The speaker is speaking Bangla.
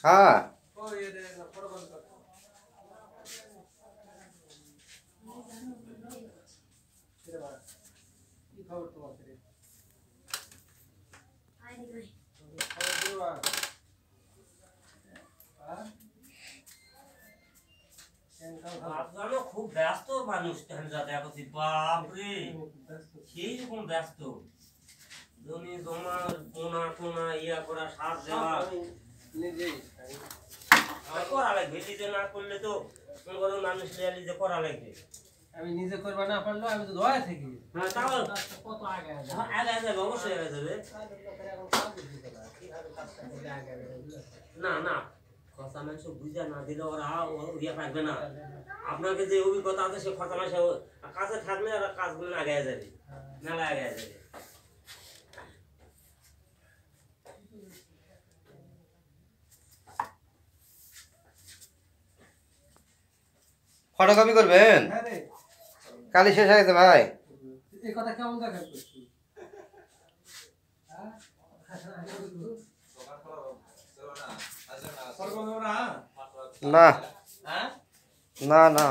হ্যাঁ আপনারও খুব ব্যস্ত মানুষ দেখছি, বাপরে সেই রকম ব্যস্ত। জমি জমা পোনা টোনা ইয়া করা, সার দেওয়া করা লাগবে। নিজে না করলে তো মানুষ যে করা লাগবে। আমি নিজে করবা না পারলো, আমি তো দয়া থেকে কত আগে আগে যাবে, অবশ্যই আগে যাবে। না না, খরচা মাংস বুঝা না দিলে ওরা ইয়ে থাকবে না। আপনাকে যে অভিজ্ঞতা আছে সে খরচা মাংস কাছে থাকলে ওরা কাজগুলো আগে যাবে, মেলা আগে যাবে। ফটোকপি করবেন? কালি শেষ হয়ে গেছে ভাই। এই কথা কেমন দেখা করছি? না না না